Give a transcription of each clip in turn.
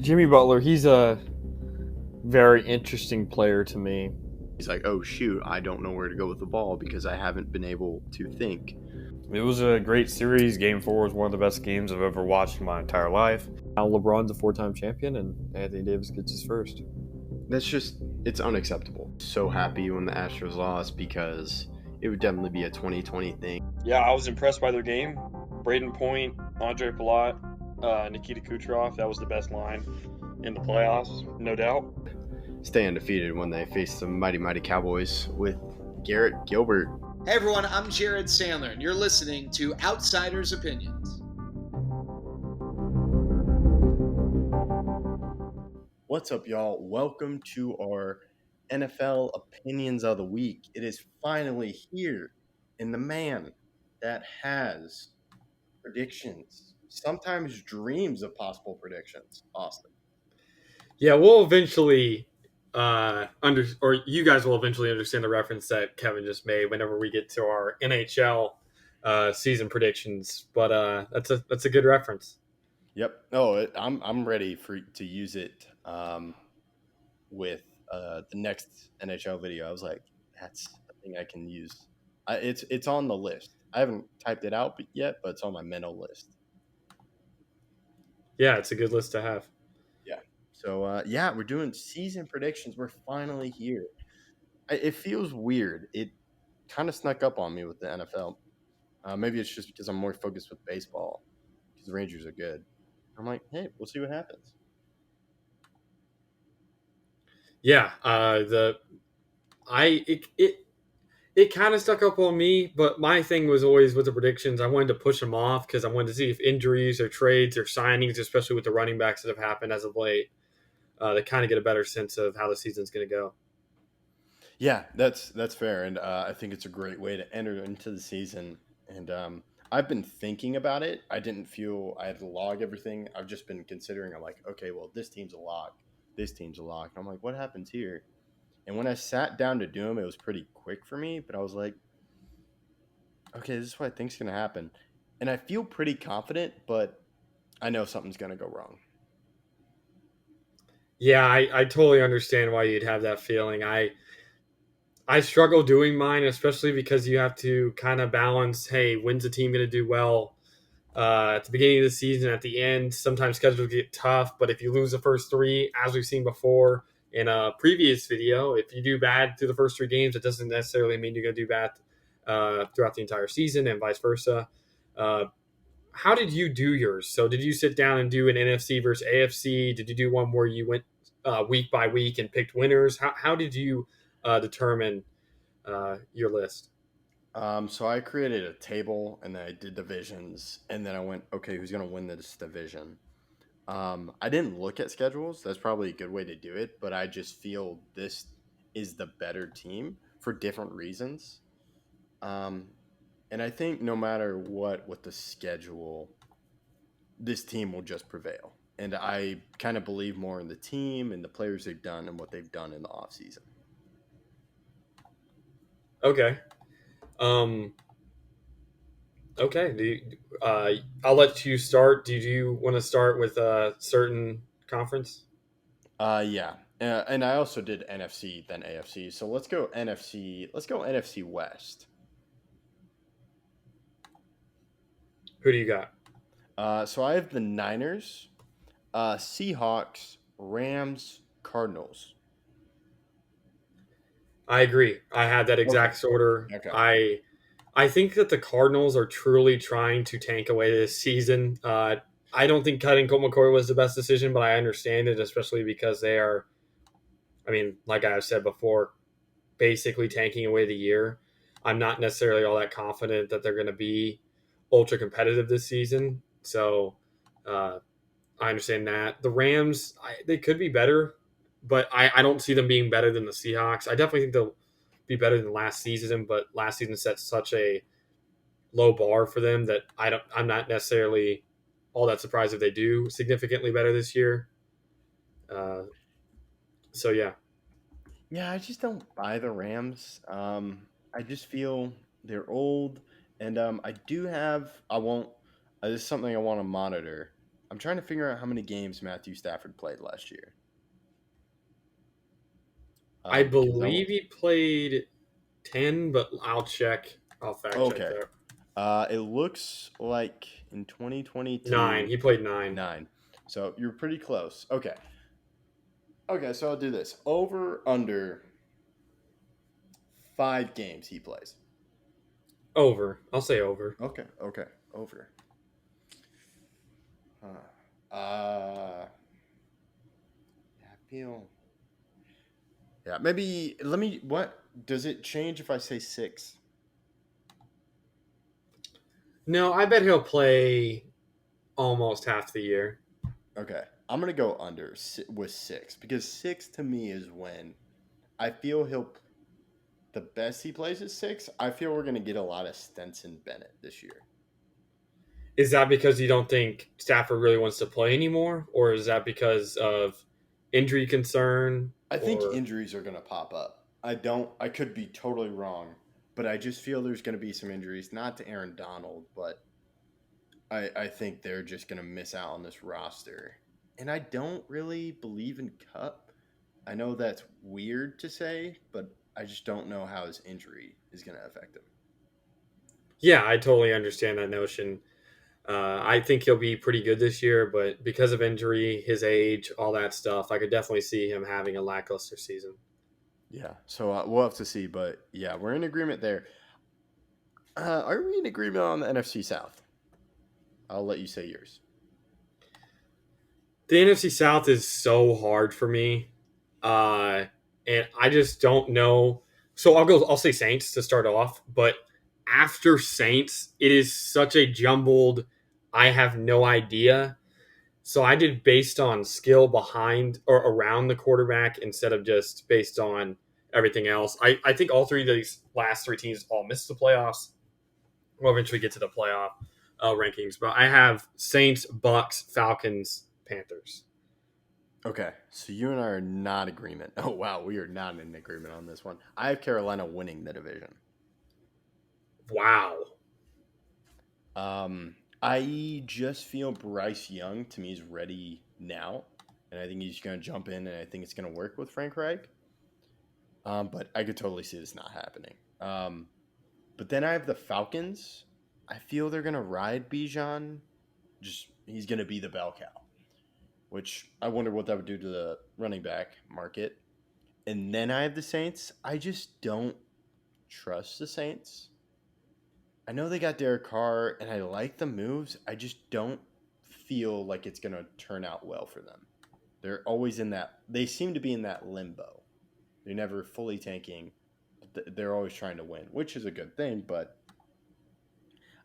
Jimmy Butler, he's a very interesting player to me. He's like, oh shoot, I don't know where to go with the ball because I haven't been able to think. It was a great series. Game 4 was one of the best games I've ever watched in my entire life. Now LeBron's a 4-time champion, and Anthony Davis gets his first. It's unacceptable. So happy when the Astros lost because it would definitely be a 2020 thing. Yeah, I was impressed by their game. Braden Point, Andre Palat, Nikita Kucherov. That was the best line in the playoffs, no doubt. Stay undefeated when they face the mighty Cowboys with Garrett Gilbert. Hey everyone, I'm Jared Sandler, and you're listening to Outsiders Opinions. What's up, y'all? Welcome to our NFL Opinions of the Week. It is finally here, and the man that has predictions, sometimes dreams of possible predictions, Austin. Yeah, we'll eventually you guys will eventually understand the reference that Kevin just made whenever we get to our NHL season predictions. But that's a good reference. Yep. Oh, I'm ready to use it with the next NHL video. I was like, that's a thing I can use. It's on the list. I haven't typed it out yet, but it's on my mental list. Yeah, it's a good list to have. Yeah. So we're doing season predictions. We're finally here. It feels weird. It kind of snuck up on me with the NFL. Maybe it's just because I'm more focused with baseball because the Rangers are good. I'm like, hey, we'll see what happens. Yeah, it kind of stuck up on me, but my thing was always with the predictions. I wanted to push them off because I wanted to see if injuries or trades or signings, especially with the running backs that have happened as of late, to kind of get a better sense of how the season's going to go. Yeah, that's fair, and I think it's a great way to enter into the season. And I've been thinking about it. I didn't feel I had to log everything. I've just been considering. I'm like, okay, well, this team's a lock. This team's a lock. I'm like, what happens here? And when I sat down to do them, it was pretty quick for me. But I was like, okay, this is what I think's going to happen. And I feel pretty confident, but I know something's going to go wrong. Yeah, I totally understand why you'd have that feeling. I struggle doing mine, especially because you have to kind of balance, hey, when's the team going to do well at the beginning of the season, at the end? Sometimes schedules get tough, but if you lose the first three, as we've seen before in a previous video, if you do bad through the first three games, it doesn't necessarily mean you're going to do bad throughout the entire season and vice versa. How did you do yours? So did you sit down and do an NFC versus AFC? Did you do one where you went week by week and picked winners? How did you determine your list? So I created a table and then I did divisions and then I went, okay, who's going to win this division? I didn't look at schedules. That's probably a good way to do it, but I just feel this is the better team for different reasons. And I think no matter what the schedule, this team will just prevail. And I kind of believe more in the team and the players they've done and what they've done in the offseason. Okay. Okay. I'll let you start. Do you want to start with a certain conference? Yeah. And I also did NFC, then AFC. So let's go NFC. Let's go NFC West. Who do you got? So I have the Niners, Seahawks, Rams, Cardinals. I agree. I had that exact order. Okay. I think that the Cardinals are truly trying to tank away this season. I don't think cutting Colt McCoy was the best decision, but I understand it, especially because they are, I mean, like I've said before, basically tanking away the year. I'm not necessarily all that confident that they're going to be ultra competitive this season. So I understand that. The Rams, they could be better, but I don't see them being better than the Seahawks. I definitely think they'll be better than last season, but last season set such a low bar for them that I'm not necessarily all that surprised if they do significantly better this year. So yeah. Yeah, I just don't buy the Rams. I just feel they're old, and I do have. I won't. This is something I want to monitor. I'm trying to figure out how many games Matthew Stafford played last year. I Because believe he played 10, but I'll check. I'll fact check Okay. that. It looks like in 2022 9. He played 9. 9. So you're pretty close. Okay. Okay, so I'll do this. Over under 5 games he plays. Over. I'll say over. Okay. Over. I feel. Yeah, maybe. Let me. What does it change if I say 6? No, I bet he'll play almost half the year. Okay, I'm gonna go under with 6 because 6 to me is when I feel he'll. The best he plays is 6. I feel we're gonna get a lot of Stenson Bennett this year. Is that because you don't think Stafford really wants to play anymore, or is that because of injury concern? I think injuries are gonna pop up. I could be totally wrong, but I just feel there's gonna be some injuries, not to Aaron Donald, but I think they're just gonna miss out on this roster. And I don't really believe in Cup. I know that's weird to say, but I just don't know how his injury is gonna affect him. Yeah, I totally understand that notion. I think he'll be pretty good this year, but because of injury, his age, all that stuff, I could definitely see him having a lackluster season. Yeah, so we'll have to see, but yeah, we're in agreement there. Are we in agreement on the NFC South? I'll let you say yours. The NFC South is so hard for me, and I just don't know. So I'll say Saints to start off, but after Saints, it is such a jumbled. I have no idea. So I did based on skill behind or around the quarterback instead of just based on everything else. I think all 3 of these last 3 teams all missed the playoffs. We'll eventually get to the playoff rankings, but I have Saints, Bucks, Falcons, Panthers. Okay, so you and I are not in agreement. Oh, wow, we are not in agreement on this one. I have Carolina winning the division. Wow. I just feel Bryce Young, to me, is ready now, and I think he's going to jump in, and I think it's going to work with Frank Reich. But I could totally see this not happening. But then I have the Falcons. I feel they're going to ride Bijan. He's going to be the bell cow, which I wonder what that would do to the running back market. And then I have the Saints. I just don't trust the Saints. I know they got Derek Carr, and I like the moves. I just don't feel like it's going to turn out well for them. They're always in that – they seem to be in that limbo. They're never fully tanking. They're always trying to win, which is a good thing, but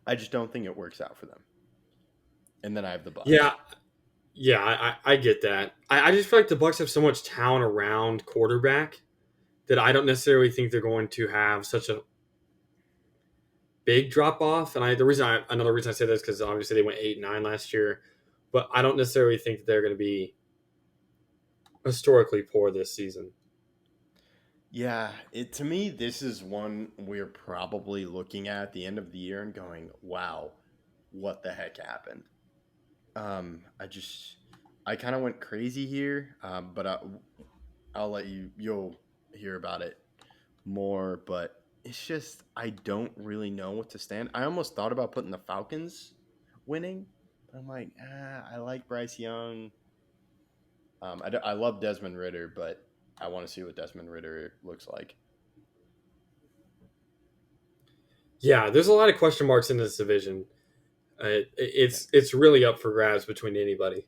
I just don't think it works out for them. And then I have the Bucs. Yeah, I get that. I just feel like the Bucs have so much talent around quarterback that I don't necessarily think they're going to have such a big drop off. And another reason I say this because obviously they went 8-9 last year, but I don't necessarily think that they're going to be historically poor this season. Yeah, to me, this is one we're probably looking at the end of the year and going, wow, what the heck happened? I kind of went crazy here, but I'll let you'll hear about it more, but it's just, I don't really know what to stand. I almost thought about putting the Falcons winning, but I'm like, I like Bryce Young. I love Desmond Ridder, but I want to see what Desmond Ridder looks like. Yeah, there's a lot of question marks in this division. It's really up for grabs between anybody.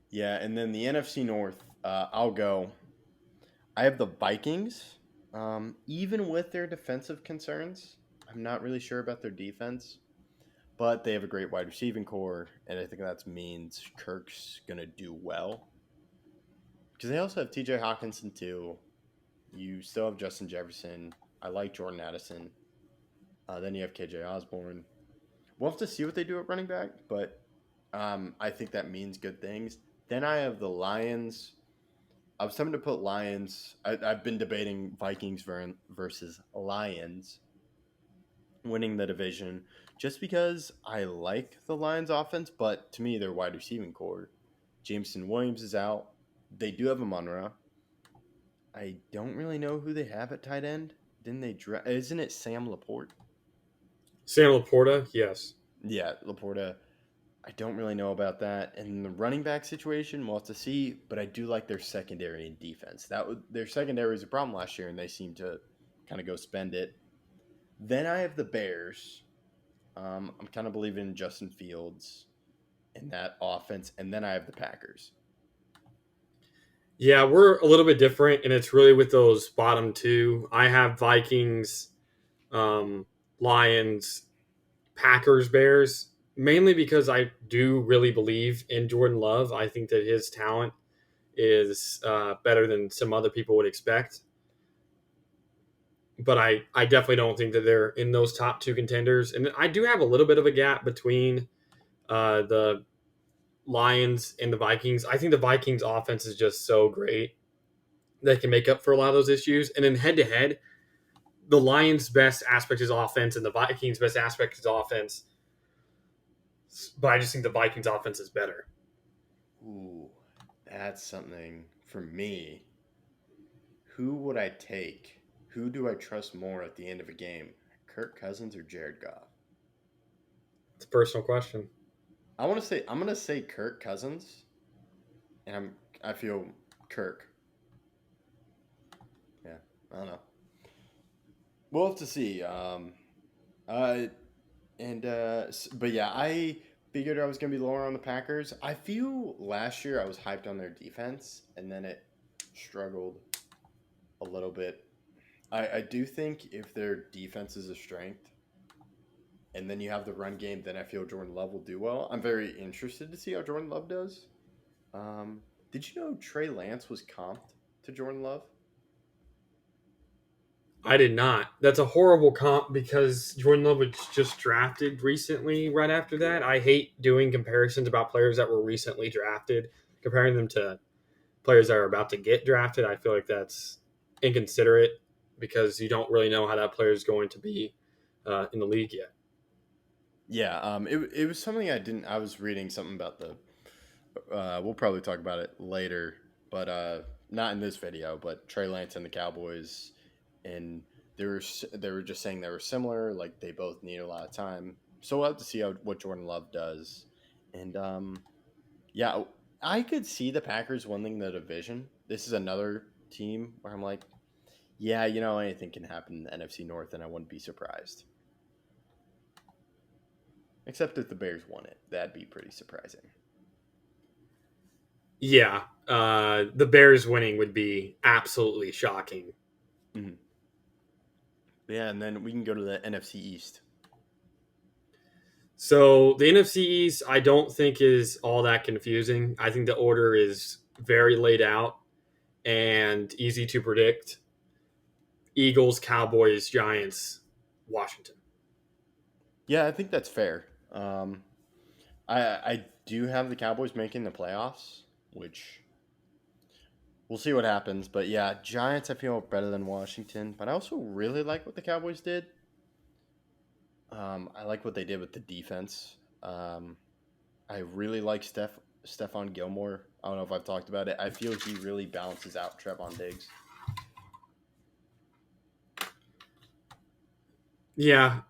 Yeah, and then the NFC North, I'll go. I have the Vikings. Even with their defensive concerns, I'm not really sure about their defense, but they have a great wide receiving core, and I think that means Kirk's going to do well. Because they also have TJ Hawkinson, too. You still have Justin Jefferson. I like Jordan Addison. Then you have KJ Osborne. We'll have to see what they do at running back, but I think that means good things. Then I have the Lions. I was tempted to put Lions. I've been debating Vikings versus Lions. winning the division just because I like the Lions offense, but to me, their wide receiving core, Jameson Williams is out. They do have a Monroe. I don't really know who they have at tight end. Didn't they isn't it Sam Laporte? Sam Laporta, yes. Yeah, Laporta. I don't really know about that. And the running back situation, we'll have to see. But I do like their secondary and defense. Their secondary was a problem last year, and they seem to kind of go spend it. Then I have the Bears. I'm kind of believing in Justin Fields in that offense. And then I have the Packers. Yeah, we're a little bit different, and it's really with those bottom two. I have Vikings, Lions, Packers, Bears, mainly because I do really believe in Jordan Love. I think that his talent is better than some other people would expect. But I definitely don't think that they're in those top two contenders. And I do have a little bit of a gap between the Lions and the Vikings. I think the Vikings offense is just so great. They can make up for a lot of those issues. And then head to head, the Lions' best aspect is offense and the Vikings' best aspect is offense. But I just think the Vikings' offense is better. Ooh, that's something for me. Who would I take? Who do I trust more at the end of a game? Kirk Cousins or Jared Goff? It's a personal question. I'm gonna say Kirk Cousins, and I feel Kirk. Yeah, I don't know. We'll have to see. But yeah, I figured I was gonna be lower on the Packers. I feel last year I was hyped on their defense, and then it struggled a little bit. I do think if their defense is a strength, and then you have the run game, then I feel Jordan Love will do well. I'm very interested to see how Jordan Love does. Did you know Trey Lance was comped to Jordan Love? I did not. That's a horrible comp because Jordan Love was just drafted recently right after that. I hate doing comparisons about players that were recently drafted, comparing them to players that are about to get drafted. I feel like that's inconsiderate because you don't really know how that player is going to be in the league yet. Yeah, it was something I was reading something about we'll probably talk about it later, but not in this video, but Trey Lance and the Cowboys, and they were just saying they were similar, like they both need a lot of time. So we'll have to see what Jordan Love does. And yeah, I could see the Packers winning the division. This is another team where I'm like, yeah, anything can happen in the NFC North, and I wouldn't be surprised. Except if the Bears won it. That'd be pretty surprising. Yeah, the Bears winning would be absolutely shocking. Mm-hmm. Yeah, and then we can go to the NFC East. So the NFC East, I don't think is all that confusing. I think the order is very laid out and easy to predict. Eagles, Cowboys, Giants, Washington. Yeah, I think that's fair. I do have the Cowboys making the playoffs, which we'll see what happens. But yeah, Giants I feel better than Washington. But I also really like what the Cowboys did. I like what they did with the defense. I really like Stephon Gilmore. I don't know if I've talked about it. I feel he really balances out Trevon Diggs. Yeah,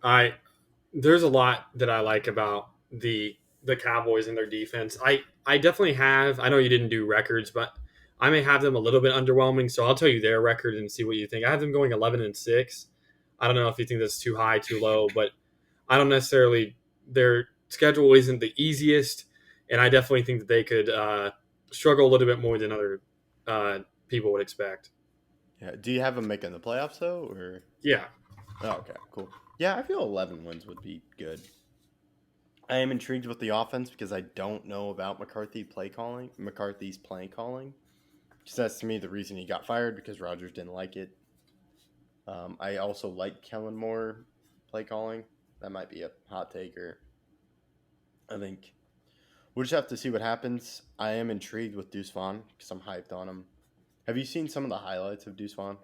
there's a lot that I like about the Cowboys and their defense. I definitely have. I know you didn't do records, but I may have them a little bit underwhelming. So I'll tell you their record and see what you think. I have them going 11-6. I don't know if you think that's too high, too low, but I don't necessarily. Their schedule isn't the easiest, and I definitely think that they could struggle a little bit more than other people would expect. Yeah. Do you have them making the playoffs though, or? Yeah. Oh, okay, cool. Yeah, I feel 11 wins would be good. I am intrigued with the offense because I don't know about McCarthy's play calling. Because that's to me the reason he got fired, because Rodgers didn't like it. I also like Kellen Moore play calling. That might be a hot taker. I think we'll just have to see what happens. I am intrigued with Deuce Vaughn because I'm hyped on him. Have you seen some of the highlights of Deuce Vaughn?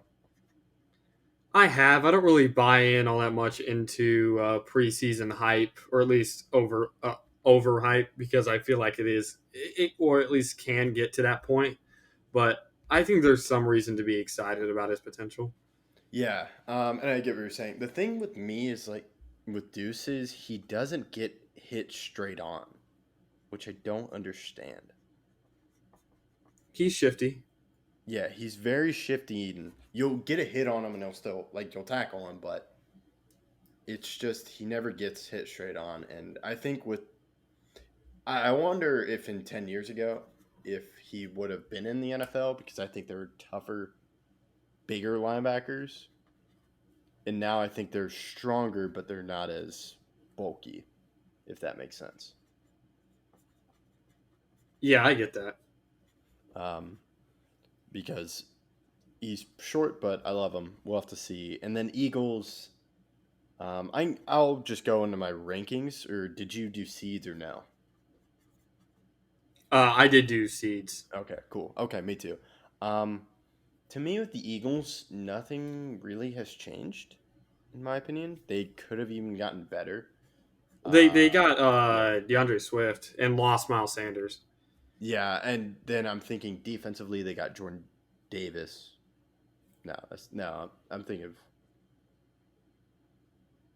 I have. I don't really buy in all that much into preseason hype, or at least over hype, because I feel like or at least can get to that point. But I think there's some reason to be excited about his potential. Yeah, and I get what you're saying. The thing with me is like with Deuces, he doesn't get hit straight on, which I don't understand. He's shifty. Yeah, he's very shifty, and you'll get a hit on him, and he'll still like you'll tackle him, but it's just he never gets hit straight on. And I think I wonder if in 10 years ago, if he would have been in the NFL, because I think there were tougher, bigger linebackers, and now I think they're stronger, but they're not as bulky, if that makes sense. Yeah, I get that. Because he's short, but I love him. We'll have to see. And then Eagles. I'll just go into my rankings. Or did you do seeds or no? I did do seeds. Okay, cool. Okay, me too. To me, with the Eagles, nothing really has changed. In my opinion, they could have even gotten better. They got DeAndre Swift and lost Miles Sanders. Yeah, and then I'm thinking defensively, they got Jordan Davis. No, I'm thinking of.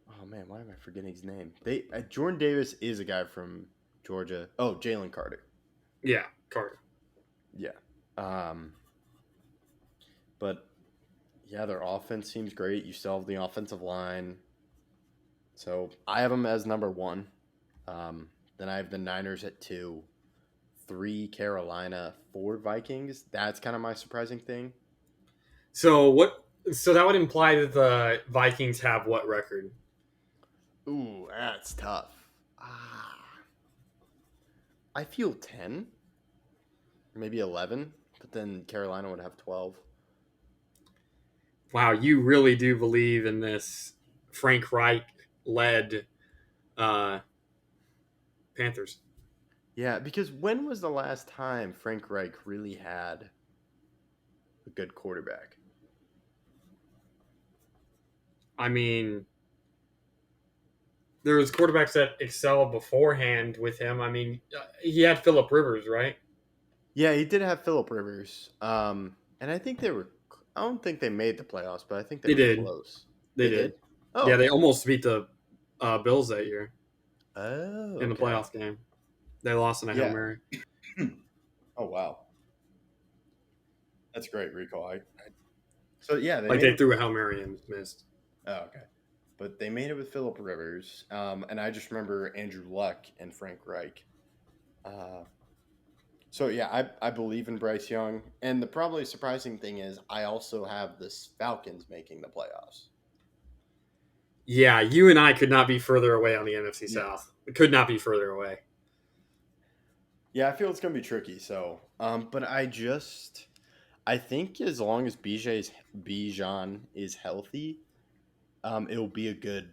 Oh man, why am I forgetting his name? Jordan Davis is a guy from Georgia. Oh, Jalen Carter. Yeah, Carter. Yeah. But yeah, their offense seems great. You still have the offensive line. So I have them as number 1. Then I have the Niners at 2, 3 Carolina, 4 Vikings. That's kind of my surprising thing. So that would imply that the Vikings have what record? Ooh, that's tough. I feel 10, maybe 11, but then Carolina would have 12. Wow, you really do believe in this Frank Reich led Panthers. Yeah, because when was the last time Frank Reich really had a good quarterback? I mean, there was quarterbacks that excelled beforehand with him. I mean, he had Phillip Rivers, right? Yeah, he did have Phillip Rivers. And I think I don't think they made the playoffs, but I think they were did. close. They did. Oh, yeah, okay. they almost beat the Bills that year in the okay. playoff game. They lost in a Hail Mary. Oh, wow. That's a great recall. So, yeah. They threw a Hail Mary and missed. Oh, okay. But they made it with Phillip Rivers. And I just remember Andrew Luck and Frank Reich. So, yeah, I believe in Bryce Young. And the probably surprising thing is I also have the Falcons making the playoffs. Yeah, you and I could not be further away on the NFC South. We could not be further away. Yeah, I feel it's going to be tricky. So, but I think as long as Bijan is healthy, it'll be a good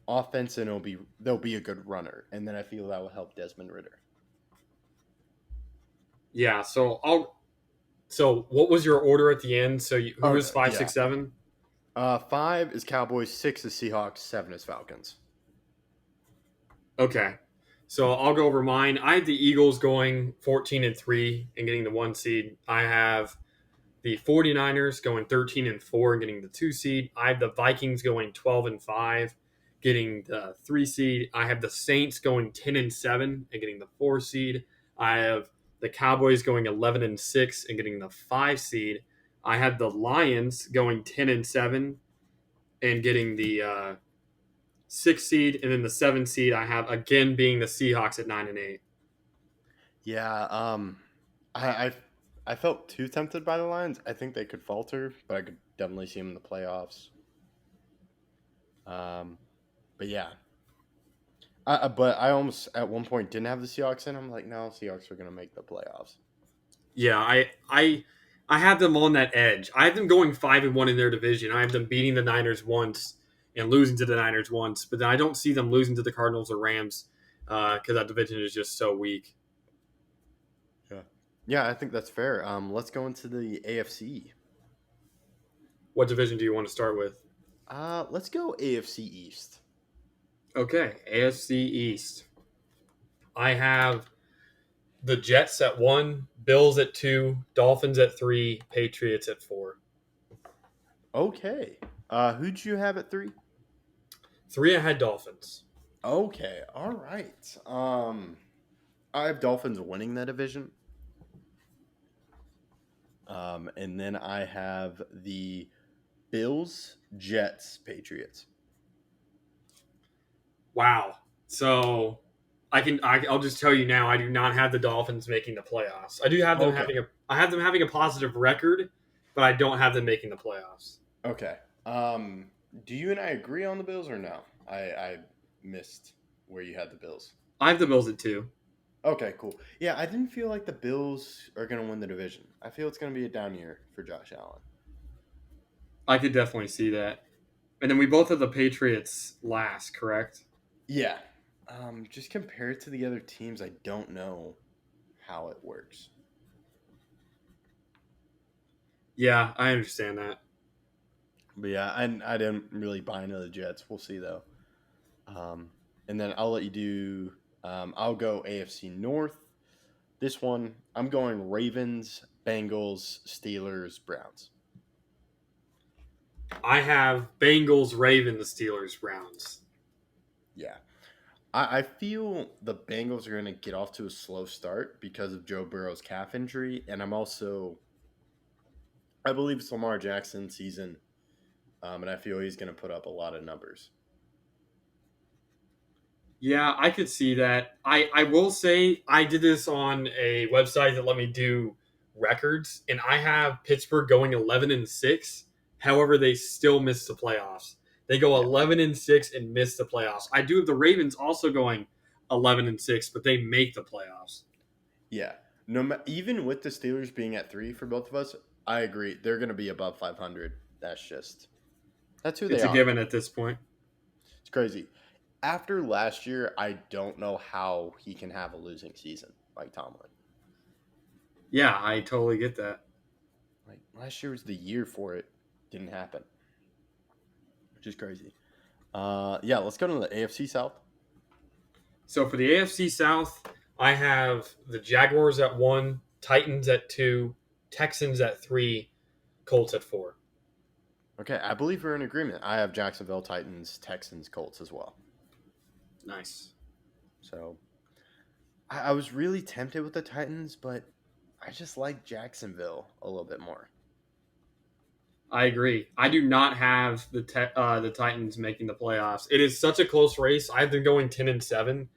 offense and there'll be a good runner. And then I feel that will help Desmond Ridder. Yeah, so what was your order at the end? So who was 5, 6, 7? 5 is Cowboys, 6 is Seahawks, 7 is Falcons. Okay. So I'll go over mine. I have the Eagles going 14-3 and getting the 1 seed. I have the 49ers going 13-4 and getting the 2 seed. I have the Vikings going 12-5, getting the 3 seed. I have the Saints going 10-7 and getting the 4 seed. I have the Cowboys going 11-6 and getting the 5 seed. I had the Lions going 10-7 and getting the 6 seed, and then the 7 seed I have again being the Seahawks at 9-8. Yeah, I felt too tempted by the Lions. I think they could falter, but I could definitely see them in the playoffs. But yeah, but I almost at one point didn't have the Seahawks in. I'm like, no, Seahawks are gonna make the playoffs. Yeah, I have them on that edge. I have them going 5-1 in their division. I have them beating the Niners once and losing to the Niners once, but then I don't see them losing to the Cardinals or Rams because that division is just so weak. Yeah, I think that's fair. Let's go into the AFC. What division do you want to start with? Let's go AFC East. Okay, AFC East. I have the Jets at 1, Bills at 2, Dolphins at 3, Patriots at 4. Okay. Who'd you have at 3? 3, I had Dolphins. Okay. All right. I have Dolphins winning that division. And then I have the Bills, Jets, Patriots. Wow. So I'll just tell you now, I do not have the Dolphins making the playoffs. I do have them having a positive record, but I don't have them making the playoffs. Okay. Do you and I agree on the Bills or no? I missed where you had the Bills. I have the Bills at 2. Okay, cool. Yeah, I didn't feel like the Bills are going to win the division. I feel it's going to be a down year for Josh Allen. I could definitely see that. And then we both have the Patriots last, correct? Yeah. Just compared to the other teams, I don't know how it works. Yeah, I understand that. But yeah, I didn't really buy into the Jets. We'll see, though. And then I'll let you do I'll go AFC North. This one, I'm going Ravens, Bengals, Steelers, Browns. I have Bengals, Ravens, Steelers, Browns. Yeah. I feel the Bengals are going to get off to a slow start because of Joe Burrow's calf injury. And I believe it's Lamar Jackson's season. And I feel he's going to put up a lot of numbers. Yeah, I could see that. I will say I did this on a website that let me do records, and I have Pittsburgh going 11-6. However, they still missed the playoffs. They go 11-6 and miss the playoffs. I do have the Ravens also going 11-6, but they make the playoffs. Yeah. Even with the Steelers being at 3 for both of us, I agree. They're going to be above 500. That's who they are. It's a given at this point. It's crazy. After last year, I don't know how he can have a losing season like Tomlin. Yeah, I totally get that. Like last year was the year for it. Didn't happen. Which is crazy. Yeah, let's go to the AFC South. So for the AFC South, I have the Jaguars at 1, Titans at 2, Texans at 3, Colts at 4. Okay, I believe we're in agreement. I have Jacksonville, Titans, Texans, Colts as well. Nice. So I was really tempted with the Titans, but I just like Jacksonville a little bit more. I agree. I do not have the Titans making the playoffs. It is such a close race. I have them going 10-7.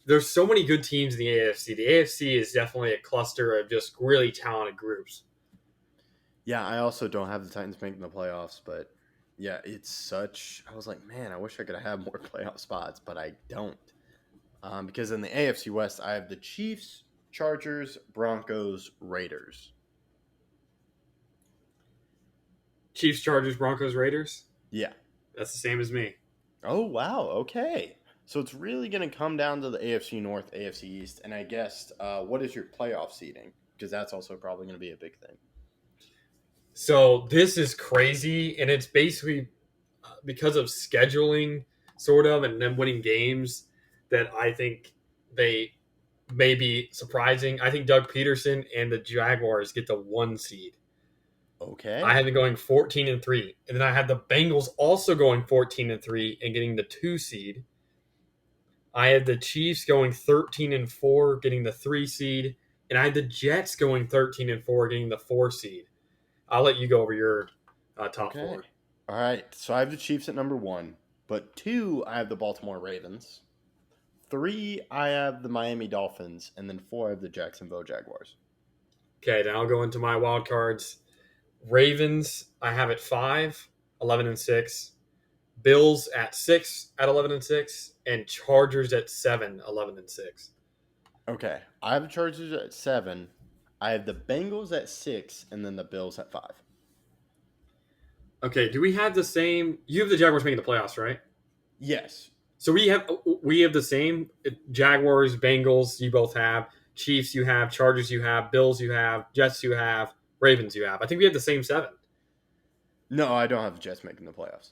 There's so many good teams in the AFC. The AFC is definitely a cluster of just really talented groups. Yeah, I also don't have the Titans making the playoffs, but yeah, I was like, man, I wish I could have more playoff spots, but I don't. Because in the AFC West, I have the Chiefs, Chargers, Broncos, Raiders. Chiefs, Chargers, Broncos, Raiders? Yeah. That's the same as me. Oh, wow. Okay. So it's really going to come down to the AFC North, AFC East, and I guess what is your playoff seeding? Because that's also probably going to be a big thing. So this is crazy, and it's basically because of scheduling, sort of, and then winning games that I think they may be surprising. I think Doug Peterson and the Jaguars get the 1 seed. Okay. I had them going 14-3, and then I had the Bengals also going 14-3 and getting the 2 seed. I had the Chiefs going 13-4, getting the 3 seed, and I had the Jets going 13-4, getting the 4 seed. I'll let you go over your top 4. All right. So I have the Chiefs at number 1, but 2, I have the Baltimore Ravens. 3, I have the Miami Dolphins, and then 4, I have the Jacksonville Jaguars. Okay, then I'll go into my wild cards. Ravens, I have at 5, 11-6. Bills at 6 at 11-6, and Chargers at 7, 11-6. Okay. I have the Chargers at 7. I have the Bengals at 6, and then the Bills at 5. Okay, do we have the same? You have the Jaguars making the playoffs, right? Yes. So we have the same Jaguars, Bengals. You both have Chiefs. You have Chargers. You have Bills. You have Jets. You have Ravens. You have. I think we have the same 7. No, I don't have the Jets making the playoffs.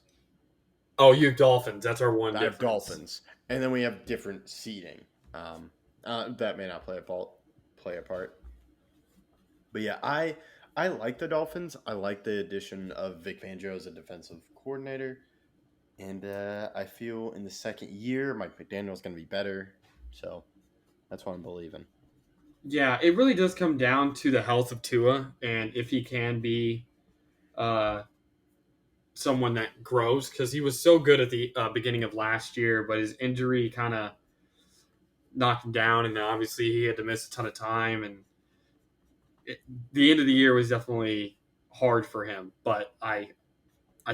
Oh, you have Dolphins. That's our one I difference. have Dolphins, and then we have different seeding. That may not play a part. But yeah, I like the Dolphins. I like the addition of Vic Fangio as a defensive coordinator, and I feel in the second year Mike McDaniel's going to be better. So that's what I'm believing. Yeah, it really does come down to the health of Tua and if he can be someone that grows, because he was so good at the beginning of last year, but his injury kind of knocked him down, and then obviously he had to miss a ton of time, and the end of the year was definitely hard for him. But I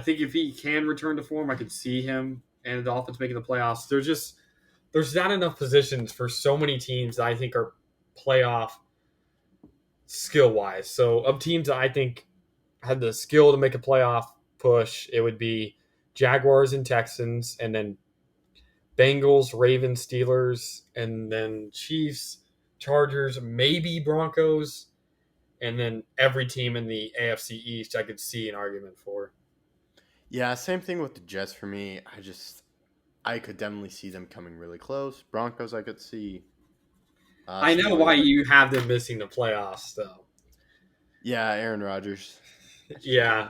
think if he can return to form, I could see him and the Dolphins making the playoffs. There's not enough positions for so many teams that I think are playoff skill wise. So of teams that I think had the skill to make a playoff push, it would be Jaguars and Texans, and then Bengals, Ravens, Steelers, and then Chiefs, Chargers, maybe Broncos, and then every team in the AFC East I could see an argument for. Yeah, same thing with the Jets for me. I could definitely see them coming really close. Broncos, I could see. I know Steelers, why you have them missing the playoffs, though. Yeah, Aaron Rodgers. Yeah.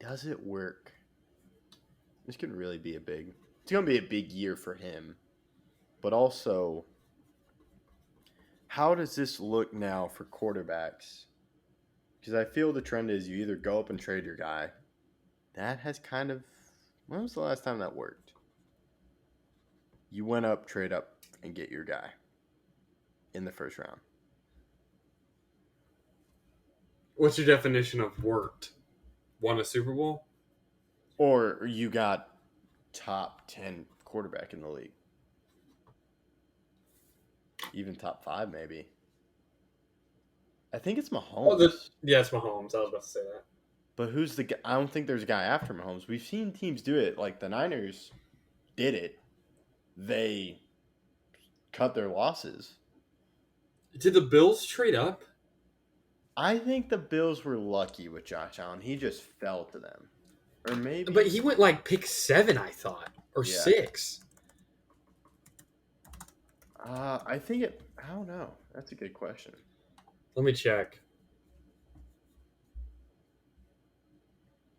Does it work? This could really be it's going to be a big year for him. But also, how does this look now for quarterbacks? Because I feel the trend is you either go up and trade your guy. That has when was the last time that worked? You went up, trade up, and get your guy in the first round. What's your definition of worked? Won a Super Bowl? Or you got top 10 quarterback in the league. Even top 5, maybe. I think it's Mahomes. Yeah, it's Mahomes. I was about to say that. But who's the guy? I don't think there's a guy after Mahomes. We've seen teams do it. Like the Niners did it. They cut their losses. Did the Bills trade up? I think the Bills were lucky with Josh Allen. He just fell to them. Or maybe. But he went like pick 7, I thought, or 6. I don't know. That's a good question. Let me check.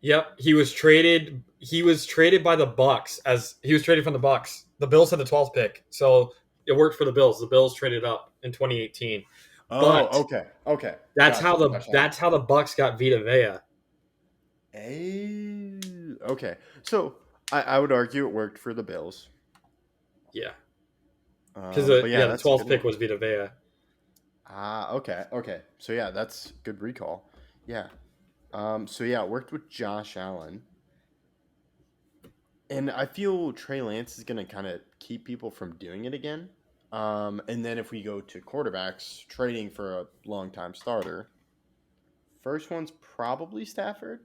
Yep, he was traded. He was traded by the Bucks he was traded from the Bucks. The Bills had the 12th pick, so it worked for the Bills. The Bills traded up in 2018. Oh, But okay. That's how the Bucks got Vita Vea. Okay. So I would argue it worked for the Bills. Yeah, because the 12th pick one. was Vita Vea. Okay. So yeah, that's good recall. Yeah. So yeah, it worked with Josh Allen. And I feel Trey Lance is going to kind of keep people from doing it again. And then if we go to quarterbacks, trading for a long-time starter, first one's probably Stafford.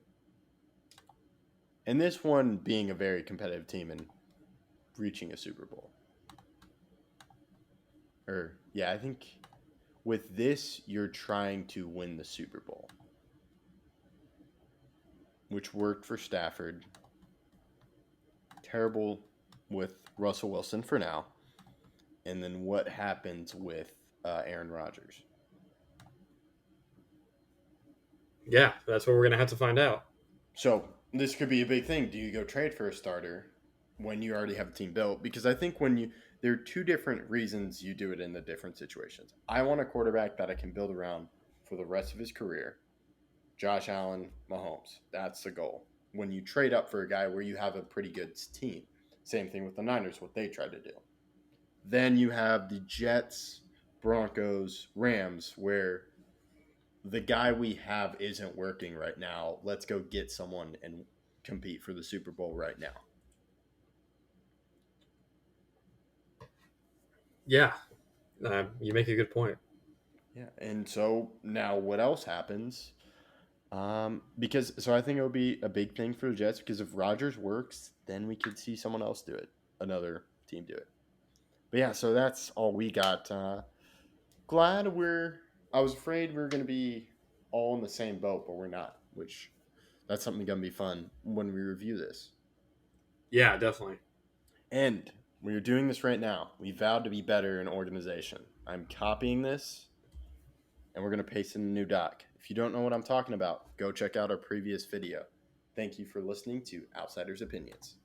And this one being a very competitive team and reaching a Super Bowl. I think with this, you're trying to win the Super Bowl, which worked for Stafford. Terrible with Russell Wilson for now. And then what happens with Aaron Rodgers? Yeah, that's what we're going to have to find out. So this could be a big thing. Do you go trade for a starter when you already have a team built? Because I think there are two different reasons you do it in the different situations. I want a quarterback that I can build around for the rest of his career. Josh Allen, Mahomes. That's the goal. When you trade up for a guy where you have a pretty good team. Same thing with the Niners, what they tried to do. Then you have the Jets, Broncos, Rams, where the guy we have isn't working right now. Let's go get someone and compete for the Super Bowl right now. Yeah, you make a good point. Yeah, and so now what else happens? I think it would be a big thing for the Jets because if Rodgers works, then we could see someone else do it, another team do it. But yeah, so that's all we got. I was afraid we were going to be all in the same boat, but we're not, which That's something going to be fun when we review this. Yeah, definitely. And we are doing this right now. We vowed to be better in organization. I'm copying this, and we're going to paste in a new doc. If you don't know what I'm talking about, go check out our previous video. Thank you for listening to Outsiders Opinions.